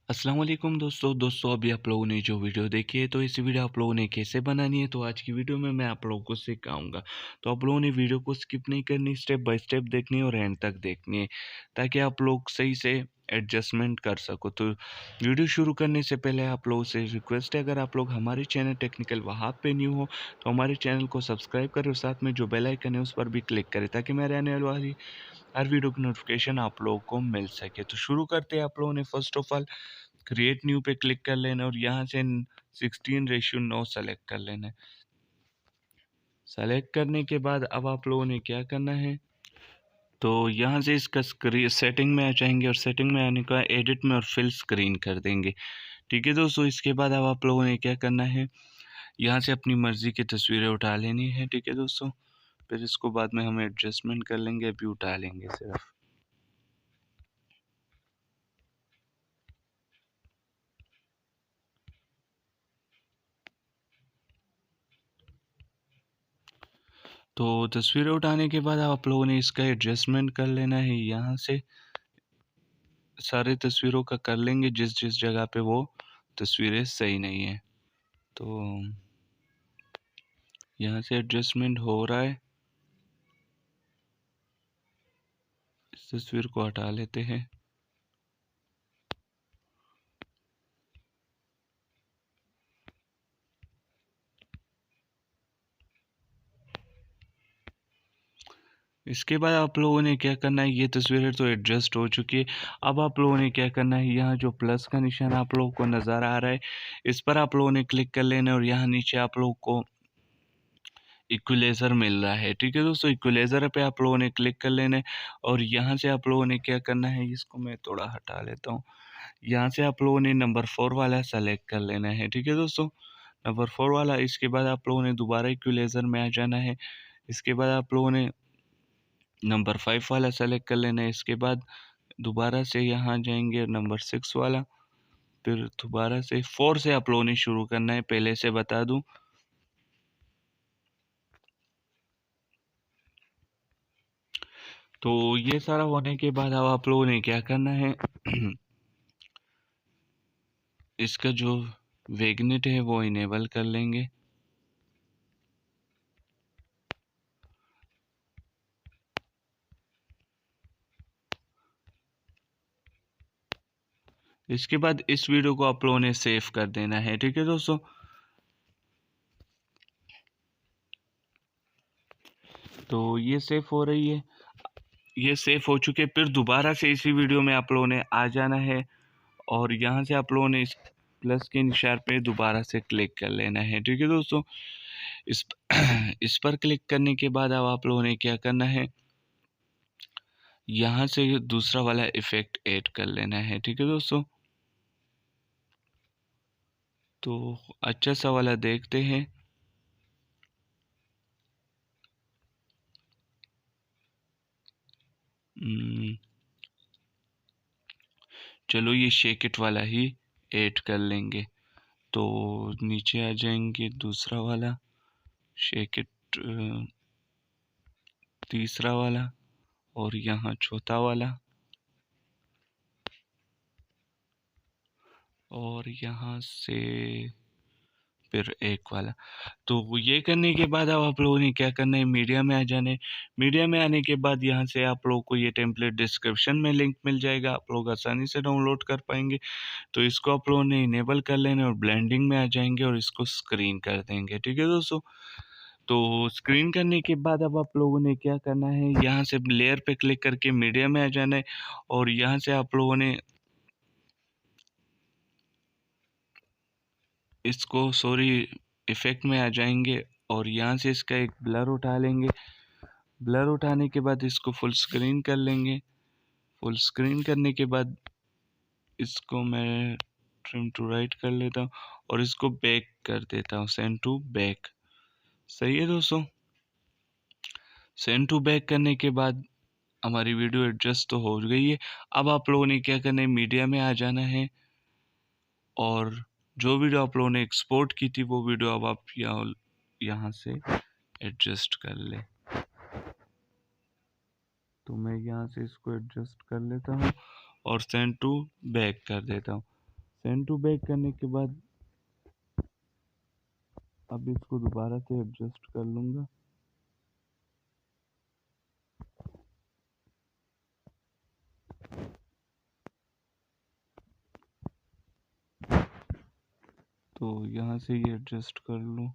अस्सलाम वालेकुम दोस्तों अभी आप लोगों ने जो वीडियो देखी है तो इस वीडियो आप लोगों ने कैसे बनानी है। तो आज की वीडियो में मैं आप लोगों को सिखाऊंगा। तो आप लोगों ने वीडियो को स्किप नहीं करनी, स्टेप बाय स्टेप देखनी है और एंड तक देखनी है ताकि आप लोग सही से एडजस्टमेंट कर सको। तो वीडियो शुरू करने से पहले आप लोगों से रिक्वेस्ट है, अगर आप लोग हमारे चैनल टेक्निकल वहाब पे न्यू हो तो हमारे चैनल को सब्सक्राइब करें और साथ में जो बेल आइकन है उस पर भी क्लिक करें ताकि मेरे आने वाली हर वीडियो की नोटिफिकेशन आप लोगों को मिल सके। तो शुरू करते हैं। आप लोगों ने first of all create new पे क्लिक कर लेना और यहाँ से 16:9 सेलेक्ट कर लेना है। सेलेक्ट करने के बाद अब आप लोगों ने क्या करना है, तो यहाँ से इसका सेटिंग में आ जाएंगे और सेटिंग में आने का एडिट में और फिल स्क्रीन कर देंगे। ठीक है दोस्तों, इसके बाद अब आप लोगों ने क्या करना है, यहाँ से अपनी मर्ज़ी की तस्वीरें उठा लेनी है। ठीक है दोस्तों, फिर इसको बाद में हम एडजस्टमेंट कर लेंगे, अभी उठा लेंगे सिर्फ। तो तस्वीरें उठाने के बाद आप लोगों ने इसका एडजस्टमेंट कर लेना है। यहाँ से सारे तस्वीरों का कर लेंगे जिस जिस जगह पे वो तस्वीरें सही नहीं है। तो यहाँ से एडजस्टमेंट हो रहा है, इस तस्वीर को हटा लेते हैं। इसके बाद आप लोगों ने क्या करना है, ये तस्वीरें तो एडजस्ट हो चुकी है। अब आप लोगों ने क्या करना है, यहाँ जो प्लस का निशान आप लोगों को नज़र आ रहा है इस पर आप लोगों ने क्लिक कर लेना है और यहाँ नीचे आप लोगों को इक्वलाइज़र मिल रहा है। ठीक है दोस्तों, इक्वलाइज़र पे आप लोगों ने क्लिक कर लेना है और यहाँ से आप लोगों ने क्या करना है, इसको मैं थोड़ा हटा लेता हूँ। यहाँ से आप लोगों ने नंबर 4 वाला सेलेक्ट कर लेना है। ठीक है दोस्तों, नंबर 4 वाला। इसके बाद आप लोगों ने दोबारा इक्वलाइज़र में आ जाना है। इसके बाद आप लोगों ने नंबर 5 वाला सेलेक्ट कर लेना है। इसके बाद दोबारा से यहाँ जाएंगे नंबर 6 वाला, फिर दोबारा से 4 से आप लोगों ने शुरू करना है, पहले से बता दूं। तो ये सारा होने के बाद अब आप लोगों ने क्या करना है इसका जो वेगनेट है वो इनेबल कर लेंगे। इसके बाद इस वीडियो को आप लोगों ने सेव कर देना है। ठीक है दोस्तों, तो ये सेव हो रही है, ये सेव हो चुके। फिर दोबारा से इसी वीडियो में आप लोगों ने आ जाना है और यहाँ से आप लोगों ने इस प्लस के निशान पे दोबारा से क्लिक कर लेना है। ठीक है दोस्तों, इस इस पर क्लिक करने के बाद अब आप लोगों ने क्या करना है, यहाँ से दूसरा वाला इफेक्ट ऐड कर लेना है। ठीक है दोस्तों, तो अच्छा सा वाला देखते हैं। चलो ये शेक इट वाला ही ऐड कर लेंगे। तो नीचे आ जाएंगे, दूसरा वाला शेक इट, तीसरा वाला और यहाँ चौथा वाला और यहाँ से फिर एक वाला। तो ये करने के बाद अब आप लोगों ने क्या करना है, मीडिया में आ जाना है। मीडिया में आने के बाद यहाँ से आप लोगों को ये टेम्पलेट डिस्क्रिप्शन में लिंक मिल जाएगा, आप लोग आसानी से डाउनलोड कर पाएंगे। तो इसको आप लोगों ने इनेबल कर लेना है और ब्लेंडिंग में आ जाएंगे और इसको स्क्रीन कर देंगे। ठीक है दोस्तों, तो स्क्रीन करने के बाद अब आप लोगों ने क्या करना है, यहाँ से लेयर पे क्लिक करके मीडिया में आ जाना है और यहाँ से आप लोगों ने इसको इफेक्ट में आ जाएंगे और यहाँ से इसका एक ब्लर उठा लेंगे। ब्लर उठाने के बाद इसको फुल स्क्रीन कर लेंगे। फुल स्क्रीन करने के बाद इसको मैं ट्रिम टू राइट कर लेता हूँ और इसको बैक कर देता हूँ, सेंड टू बैक। सही है दोस्तों, सेंड टू बैक करने के बाद हमारी वीडियो एडजस्ट तो हो गई है। अब आप लोगों ने क्या करना है, मीडिया में आ जाना है और जो वीडियो आप लोगों ने एक्सपोर्ट की थी वो वीडियो अब आप यहाँ से एडजस्ट कर ले। तो मैं यहाँ से इसको एडजस्ट कर लेता हूँ और सेंड टू बैक कर देता हूँ। सेंड टू बैक करने के बाद अब इसको दोबारा से एडजस्ट कर लूँगा। तो यहाँ से ये एडजस्ट कर लूँ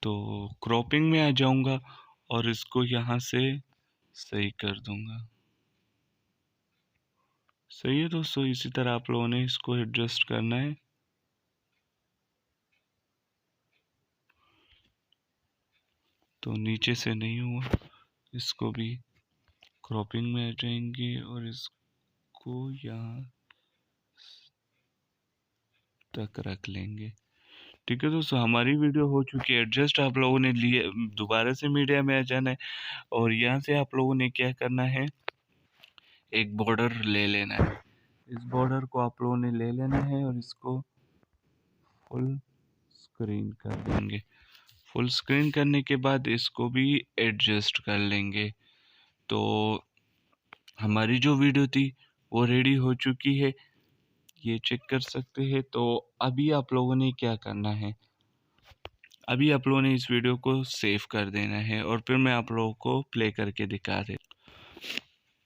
तो क्रॉपिंग में आ जाऊँगा और इसको यहाँ से सही कर दूँगा। सही है दोस्तों, इसी तरह आप लोगों ने इसको एडजस्ट करना है। तो नीचे से नहीं हुआ, इसको भी क्रॉपिंग में आ जाएंगे और इसको यहाँ तक रख लेंगे। ठीक है दोस्तों, हमारी वीडियो हो चुकी है एडजस्ट। आप लोगों ने लिए दोबारा से मीडिया में आ जाना है और यहाँ से आप लोगों ने क्या करना है, एक बॉर्डर ले लेना है। इस बॉर्डर को आप लोगों ने ले लेना है और इसको फुल स्क्रीन कर देंगे। फुल स्क्रीन करने के बाद इसको भी एडजस्ट कर लेंगे। तो हमारी जो वीडियो थी वो रेडी हो चुकी है, ये चेक कर सकते हैं। तो अभी आप लोगों ने क्या करना है, अभी आप लोगों ने इस वीडियो को सेव कर देना है और फिर मैं आप लोगों को प्ले करके दिखा दे।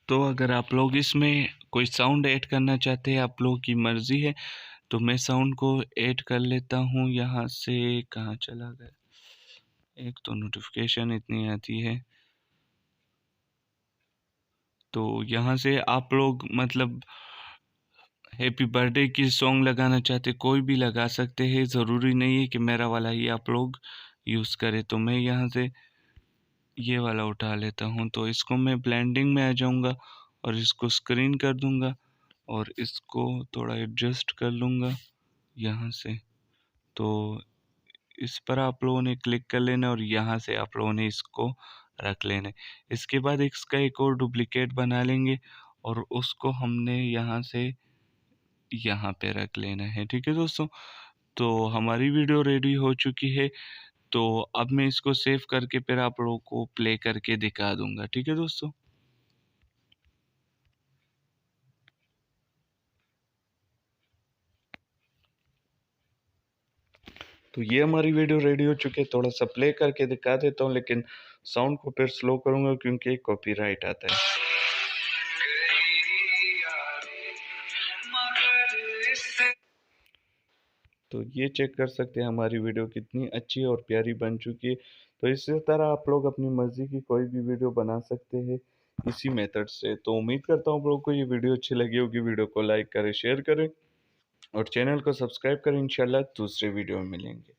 तो अगर आप लोग इसमें कोई साउंड ऐड करना चाहते हैं, आप लोगों की मर्ज़ी है। तो मैं साउंड को ऐड कर लेता हूँ। यहाँ से कहाँ चला गया, एक तो नोटिफिकेशन इतनी आती है। तो यहाँ से आप लोग मतलब हैप्पी बर्थडे की सॉन्ग लगाना चाहते कोई भी लगा सकते हैं, ज़रूरी नहीं है कि मेरा वाला ही आप लोग यूज़ करें। तो मैं यहाँ से ये वाला उठा लेता हूँ। तो इसको मैं ब्लेंडिंग में आ जाऊँगा और इसको स्क्रीन कर दूँगा और इसको थोड़ा एडजस्ट कर लूँगा यहाँ से। तो इस पर आप लोगों ने क्लिक कर लेना और यहाँ से आप लोगों ने इसको रख लेना है। इसके बाद इसका एक और डुप्लीकेट बना लेंगे और उसको हमने यहाँ से यहाँ पे रख लेना है। ठीक है दोस्तों, तो हमारी वीडियो रेडी हो चुकी है। तो अब मैं इसको सेव करके फिर आप लोगों को प्ले करके दिखा दूंगा। ठीक है दोस्तों, तो ये हमारी वीडियो रेडी हो चुकी है। थोड़ा सा प्ले करके दिखा देता हूँ, लेकिन साउंड को फिर स्लो करूंगा क्योंकि कॉपीराइट आता है। तो ये चेक कर सकते हैं हमारी वीडियो कितनी अच्छी और प्यारी बन चुकी है। तो इसी तरह आप लोग अपनी मर्जी की कोई भी वीडियो बना सकते हैं इसी मेथड से। तो उम्मीद करता हूँ आप लोगों को ये वीडियो अच्छी लगी होगी। वीडियो को लाइक करें, शेयर करें और चैनल को सब्सक्राइब करें। इंशाल्लाह दूसरे वीडियो में मिलेंगे।